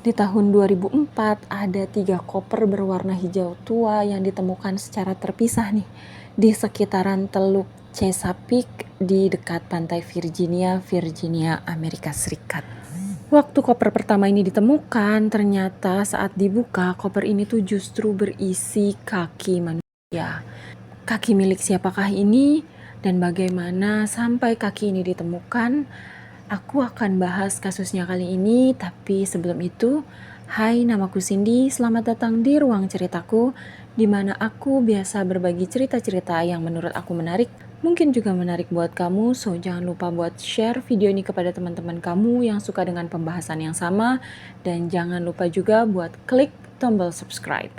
Di tahun 2004, ada 3 koper berwarna hijau tua yang ditemukan secara terpisah nih di sekitaran Teluk Chesapeake di dekat pantai Virginia, Amerika Serikat. Waktu koper pertama ini ditemukan, ternyata saat dibuka, koper ini tuh justru berisi kaki manusia. Kaki milik siapakah ini dan bagaimana sampai kaki ini ditemukan? Aku akan bahas kasusnya kali ini, tapi sebelum itu, hai, namaku Cindy, selamat datang di ruang ceritaku, di mana aku biasa berbagi cerita-cerita yang menurut aku menarik, mungkin juga menarik buat kamu, so jangan lupa buat share video ini kepada teman-teman kamu yang suka dengan pembahasan yang sama, dan jangan lupa juga buat klik tombol subscribe.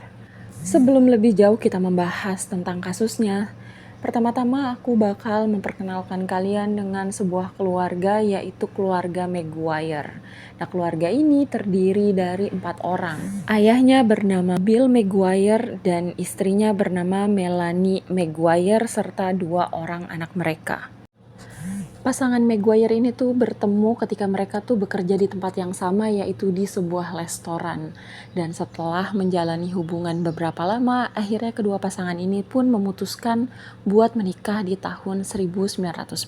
Sebelum lebih jauh kita membahas tentang kasusnya, pertama-tama aku bakal memperkenalkan kalian dengan sebuah keluarga, yaitu keluarga Maguire. Nah, keluarga ini terdiri dari 4 orang. Ayahnya bernama Bill Maguire dan istrinya bernama Melanie Maguire serta 2 orang anak mereka. Pasangan Maguire ini tuh bertemu ketika mereka tuh bekerja di tempat yang sama, yaitu di sebuah restoran. Dan setelah menjalani hubungan beberapa lama, akhirnya kedua pasangan ini pun memutuskan buat menikah di tahun 1999.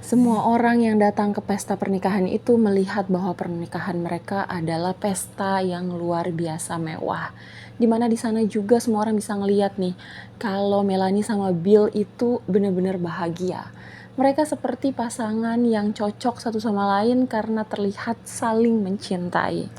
Semua orang yang datang ke pesta pernikahan itu melihat bahwa pernikahan mereka adalah pesta yang luar biasa mewah. Dimana di sana juga semua orang bisa ngeliat nih, kalau Melanie sama Bill itu benar-benar bahagia. Mereka seperti pasangan yang cocok satu sama lain karena terlihat saling mencintai.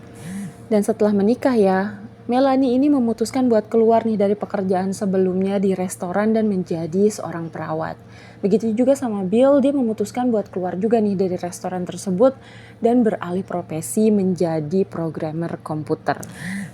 Dan setelah menikah ya, Melanie ini memutuskan buat keluar nih dari pekerjaan sebelumnya di restoran dan menjadi seorang perawat. Begitu juga sama Bill, dia memutuskan buat keluar juga nih dari restoran tersebut dan beralih profesi menjadi programmer komputer.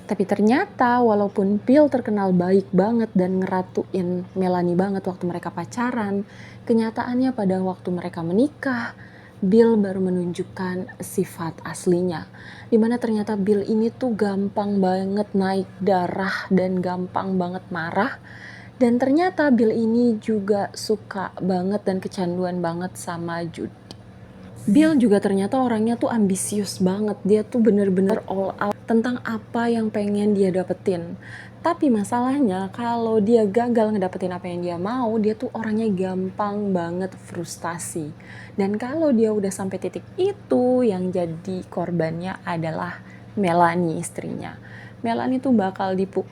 Tapi ternyata walaupun Bill terkenal baik banget dan ngeratuin Melanie banget waktu mereka pacaran, kenyataannya pada waktu mereka menikah, Bill baru menunjukkan sifat aslinya. Dimana ternyata Bill ini tuh gampang banget naik darah dan gampang banget marah. Dan ternyata Bill ini juga suka banget dan kecanduan banget sama judi. Bill juga ternyata orangnya tuh ambisius banget. Dia tuh bener-bener all out tentang apa yang pengen dia dapetin. Tapi masalahnya kalau dia gagal ngedapetin apa yang dia mau, dia tuh orangnya gampang banget frustasi. Dan kalau dia udah sampai titik itu, yang jadi korbannya adalah Melanie, istrinya. Melanie tuh bakal dipukul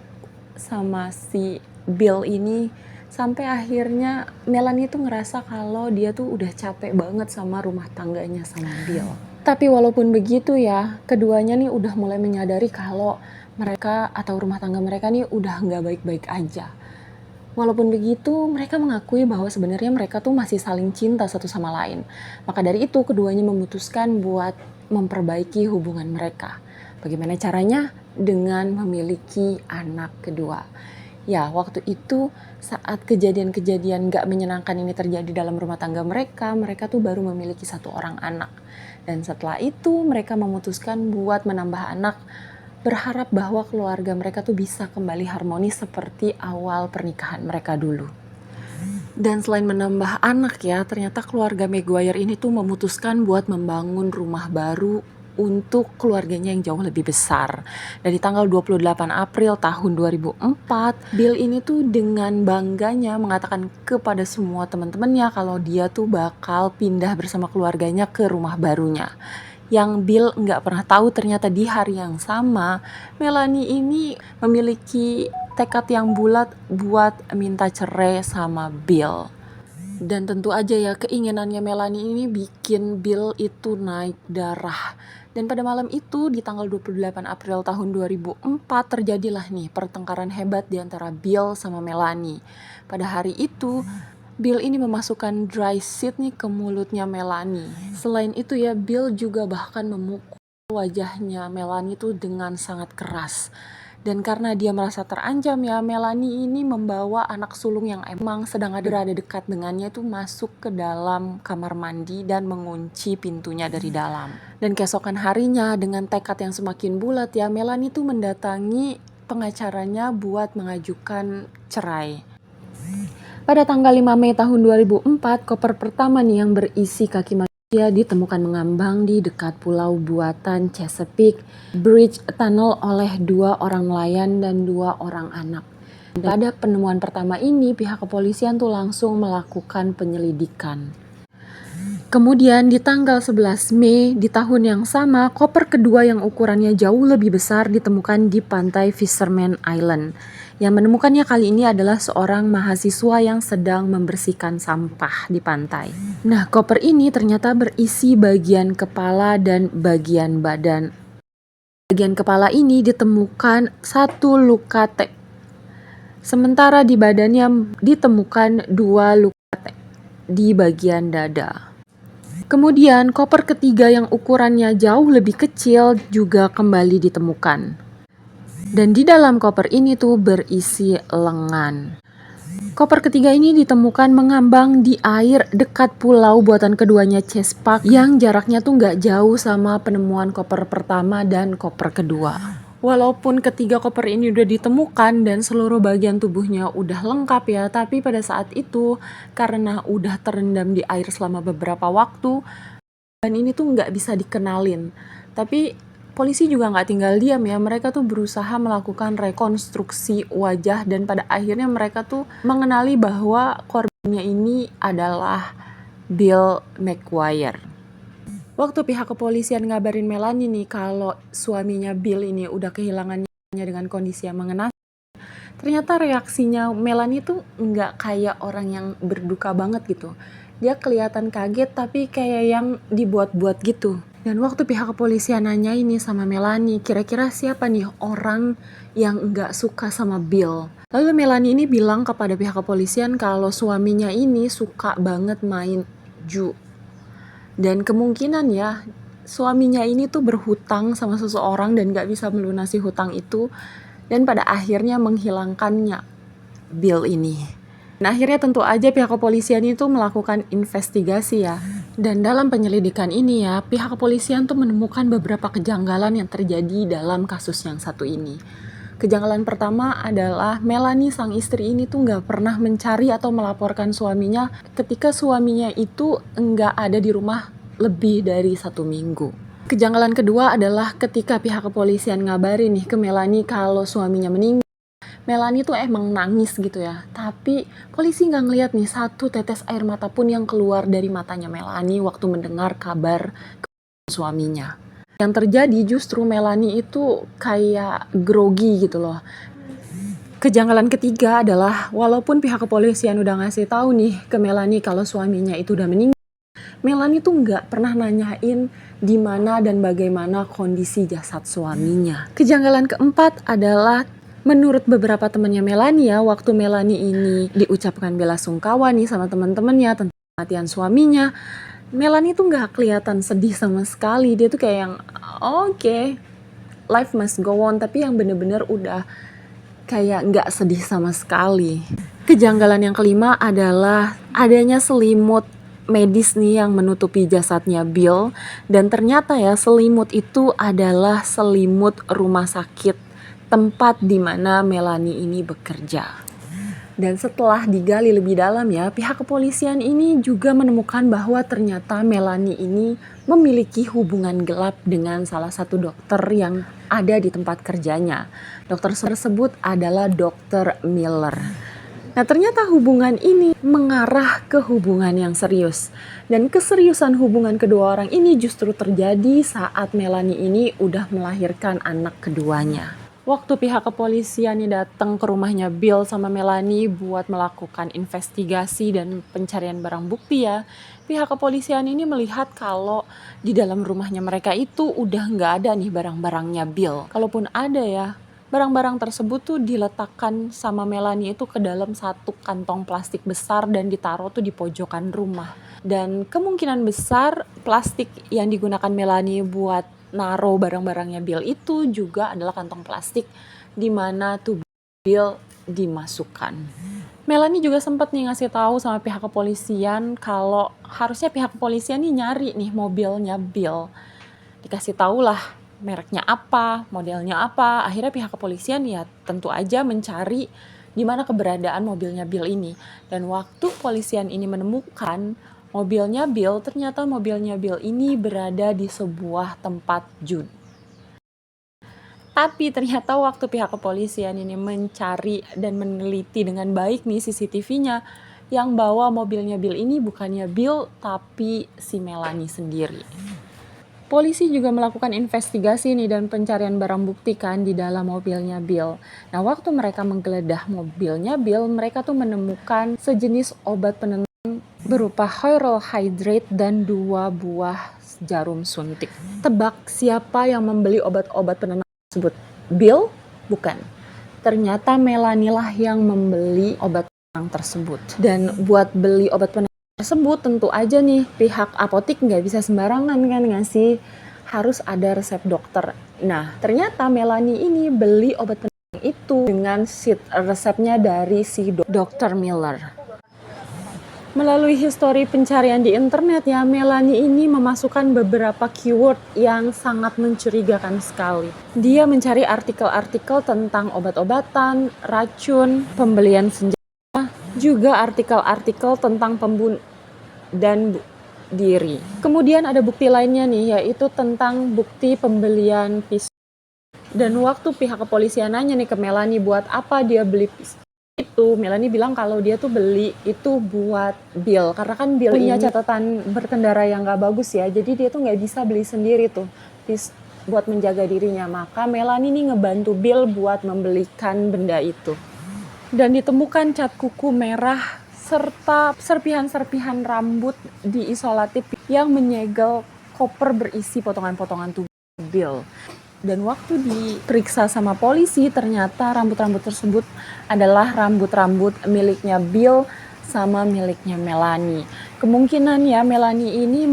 sama si Bill ini sampai akhirnya Melanie tuh ngerasa kalau dia tuh udah capek banget sama rumah tangganya sama Bill. Tapi walaupun begitu ya, keduanya nih udah mulai menyadari kalau mereka atau rumah tangga mereka nih udah nggak baik-baik aja. Walaupun begitu, mereka mengakui bahwa sebenarnya mereka tuh masih saling cinta satu sama lain. Maka dari itu, keduanya memutuskan buat memperbaiki hubungan mereka. Bagaimana caranya? Dengan memiliki anak kedua. Ya, waktu itu saat kejadian-kejadian gak menyenangkan ini terjadi dalam rumah tangga mereka tuh baru memiliki 1 orang anak. Dan setelah itu mereka memutuskan buat menambah anak, berharap bahwa keluarga mereka tuh bisa kembali harmonis seperti awal pernikahan mereka dulu. Dan selain menambah anak ya, ternyata keluarga Maguire ini tuh memutuskan buat membangun rumah baru untuk keluarganya yang jauh lebih besar. Dari tanggal 28 April tahun 2004, Bill ini tuh dengan bangganya mengatakan kepada semua teman-temannya kalau dia tuh bakal pindah bersama keluarganya ke rumah barunya. Yang Bill nggak pernah tahu ternyata di hari yang sama, Melanie ini memiliki tekad yang bulat buat minta cerai sama Bill. Dan tentu aja ya, keinginannya Melanie ini bikin Bill itu naik darah. Dan pada malam itu di tanggal 28 April tahun 2004 terjadilah nih pertengkaran hebat di antara Bill sama Melanie. Pada hari itu Bill ini memasukkan dry seed nih ke mulutnya Melanie. Selain itu ya, Bill juga bahkan memukul wajahnya Melanie tuh dengan sangat keras. Dan karena dia merasa terancam ya, Melanie ini membawa anak sulung yang emang sedang berada dekat dengannya itu masuk ke dalam kamar mandi dan mengunci pintunya dari dalam. Dan keesokan harinya dengan tekad yang semakin bulat ya, Melanie tuh mendatangi pengacaranya buat mengajukan cerai. Pada tanggal 5 Mei tahun 2004, koper pertama nih yang berisi kaki manusia Dia ditemukan mengambang di dekat pulau buatan Chesapeake Bridge Tunnel oleh 2 orang nelayan dan 2 orang anak. Pada penemuan pertama ini, pihak kepolisian tuh langsung melakukan penyelidikan. Kemudian di tanggal 11 Mei di tahun yang sama, koper kedua yang ukurannya jauh lebih besar ditemukan di pantai Fisherman Island. Yang menemukannya kali ini adalah seorang mahasiswa yang sedang membersihkan sampah di pantai. Nah, koper ini ternyata berisi bagian kepala dan bagian badan. Bagian kepala ini ditemukan 1 luka sementara di badannya ditemukan 2 luka di bagian dada. Kemudian koper ketiga yang ukurannya jauh lebih kecil juga kembali ditemukan. Dan di dalam koper ini tuh berisi lengan. Koper ketiga ini ditemukan mengambang di air dekat pulau buatan keduanya Chesapeake yang jaraknya tuh nggak jauh sama penemuan koper pertama dan koper kedua. Walaupun ketiga koper ini udah ditemukan dan seluruh bagian tubuhnya udah lengkap ya, tapi pada saat itu karena udah terendam di air selama beberapa waktu, dan ini tuh nggak bisa dikenalin. Tapi polisi juga nggak tinggal diam ya, mereka tuh berusaha melakukan rekonstruksi wajah dan pada akhirnya mereka tuh mengenali bahwa korbannya ini adalah Bill McGuire. Waktu pihak kepolisian ngabarin Melanie nih kalau suaminya Bill ini udah kehilangan nyawanya dengan kondisi yang mengenaskan, ternyata reaksinya Melanie tuh nggak kayak orang yang berduka banget gitu. Dia kelihatan kaget tapi kayak yang dibuat-buat gitu. Dan waktu pihak kepolisian nanya ini sama Melanie, kira-kira siapa nih orang yang nggak suka sama Bill? Lalu Melanie ini bilang kepada pihak kepolisian kalau suaminya ini suka banget main ju. Dan kemungkinan ya suaminya ini tuh berhutang sama seseorang dan gak bisa melunasi hutang itu. Dan pada akhirnya menghilangkannya Bill ini. Nah akhirnya tentu aja pihak kepolisian itu melakukan investigasi ya. Dan dalam penyelidikan ini ya, pihak kepolisian tuh menemukan beberapa kejanggalan yang terjadi dalam kasus yang satu ini. Kejanggalan pertama adalah Melanie sang istri ini tuh gak pernah mencari atau melaporkan suaminya ketika suaminya itu nggak ada di rumah lebih dari 1 minggu. Kejanggalan kedua adalah ketika pihak kepolisian ngabarin nih ke Melanie kalau suaminya meninggal. Melanie tuh emang nangis gitu ya, tapi polisi nggak ngeliat nih 1 tetes air mata pun yang keluar dari matanya Melanie waktu mendengar kabar suaminya. Yang terjadi justru Melanie itu kayak grogi gitu loh. Kejanggalan ketiga adalah walaupun pihak kepolisian udah ngasih tahu nih ke Melanie kalau suaminya itu udah meninggal, Melanie tuh nggak pernah nanyain di mana dan bagaimana kondisi jasad suaminya. Kejanggalan keempat adalah menurut beberapa temannya Melanie ya, waktu Melanie ini diucapkan bela sungkawa nih sama teman-temannya tentang kematian suaminya, Melanie tuh nggak kelihatan sedih sama sekali. Dia tuh kayak yang oke, life must go on, tapi yang bener-bener udah kayak nggak sedih sama sekali. Kejanggalan yang kelima adalah adanya selimut medis nih yang menutupi jasadnya Bill. Dan ternyata ya selimut itu adalah selimut rumah sakit tempat di mana Melanie ini bekerja. Dan setelah digali lebih dalam ya, pihak kepolisian ini juga menemukan bahwa ternyata Melanie ini memiliki hubungan gelap dengan salah satu dokter yang ada di tempat kerjanya. Dokter tersebut adalah Dr. Miller. Nah ternyata hubungan ini mengarah ke hubungan yang serius. Dan keseriusan hubungan kedua orang ini justru terjadi saat Melanie ini udah melahirkan anak keduanya. Waktu pihak kepolisian ini datang ke rumahnya Bill sama Melanie buat melakukan investigasi dan pencarian barang bukti ya, pihak kepolisian ini melihat kalau di dalam rumahnya mereka itu udah nggak ada nih barang-barangnya Bill. Kalaupun ada ya, barang-barang tersebut tuh diletakkan sama Melanie itu ke dalam 1 kantong plastik besar dan ditaruh tuh di pojokan rumah. Dan kemungkinan besar plastik yang digunakan Melanie buat naruh barang-barangnya Bill itu juga adalah kantong plastik di mana tuh Bill dimasukkan. Melanie juga sempat nih ngasih tahu sama pihak kepolisian kalau harusnya pihak kepolisian nih nyari nih mobilnya Bill. Dikasih tahu lah mereknya apa, modelnya apa. Akhirnya pihak kepolisian ya tentu aja mencari di mana keberadaan mobilnya Bill ini. Dan waktu kepolisian ini menemukan Ternyata mobilnya Bill ini berada di sebuah tempat judi. Tapi ternyata waktu pihak kepolisian ini mencari dan meneliti dengan baik nih CCTV-nya, yang bawa mobilnya Bill ini bukannya Bill tapi si Melanie sendiri. Polisi juga melakukan investigasi nih dan pencarian barang bukti kan di dalam mobilnya Bill. Nah, waktu mereka menggeledah mobilnya Bill, mereka tuh menemukan sejenis obat penenang berupa hydrate dan 2 buah jarum suntik. Tebak siapa yang membeli obat-obat penenang tersebut? Bill? Bukan. Ternyata Melanie lah yang membeli obat penenang tersebut. Dan buat beli obat penenang tersebut tentu aja nih pihak apotik nggak bisa sembarangan kan ngasih, harus ada resep dokter. Nah, ternyata Melanie ini beli obat penenang itu dengan sheet resepnya dari si Dr. Miller. Melalui histori pencarian di internet ya, Melanie ini memasukkan beberapa keyword yang sangat mencurigakan sekali. Dia mencari artikel-artikel tentang obat-obatan, racun, pembelian senjata, juga artikel-artikel tentang pembunuh dan diri. Kemudian ada bukti lainnya nih, yaitu tentang bukti pembelian pistol. Dan waktu pihak kepolisian nanya nih ke Melanie buat apa dia beli pistol itu, Melanie bilang kalau dia tuh beli itu buat Bill, karena kan Bill punya catatan berkendara yang gak bagus ya, jadi dia tuh gak bisa beli sendiri tuh buat menjaga dirinya. Maka Melanie nih ngebantu Bill buat membelikan benda itu. Dan ditemukan cat kuku merah serta serpihan-serpihan rambut di isolatif yang menyegel koper berisi potongan-potongan tubuh Bill. Dan waktu diperiksa sama polisi, ternyata rambut-rambut tersebut adalah rambut-rambut miliknya Bill sama miliknya Melanie. Kemungkinan ya Melanie ini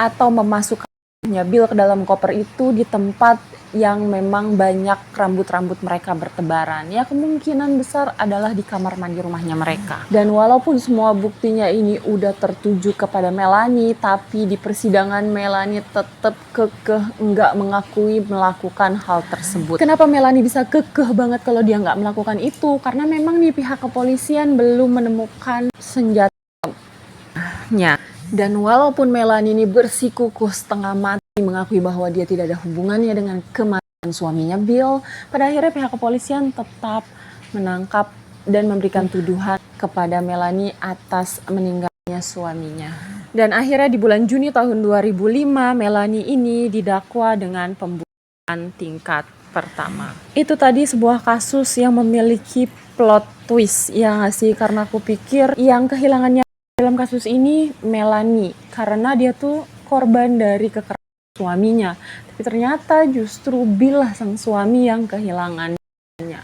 memasukkannya Bill ke dalam koper itu di tempat yang memang banyak rambut-rambut mereka bertebaran. Ya kemungkinan besar adalah di kamar mandi rumahnya mereka. Dan walaupun semua buktinya ini udah tertuju kepada Melanie, tapi di persidangan Melanie tetap kekeh nggak mengakui melakukan hal tersebut. Kenapa Melanie bisa kekeh banget kalau dia nggak melakukan itu? Karena memang nih pihak kepolisian belum menemukan senjatanya. Dan walaupun Melanie ini bersikukuh setengah mati mengakui bahwa dia tidak ada hubungannya dengan kematian suaminya Bill, pada akhirnya pihak kepolisian tetap menangkap dan memberikan tuduhan kepada Melanie atas meninggalnya suaminya. Dan akhirnya di bulan Juni tahun 2005, Melanie ini didakwa dengan pembunuhan tingkat pertama. Itu tadi sebuah kasus yang memiliki plot twist ya nggak sih? Karena aku pikir yang kehilangannya dalam kasus ini Melanie, karena dia tuh korban dari kekerasan suaminya. Tapi ternyata justru Bill lah sang suami yang kehilangannya.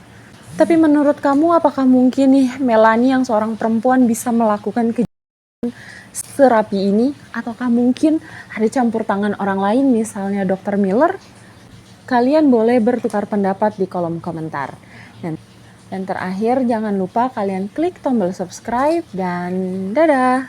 Tapi menurut kamu apakah mungkin nih Melanie yang seorang perempuan bisa melakukan kejahatan serapi ini? Ataukah mungkin ada campur tangan orang lain misalnya Dr. Miller? Kalian boleh bertukar pendapat di kolom komentar. Dan terakhir jangan lupa kalian klik tombol subscribe dan dadah!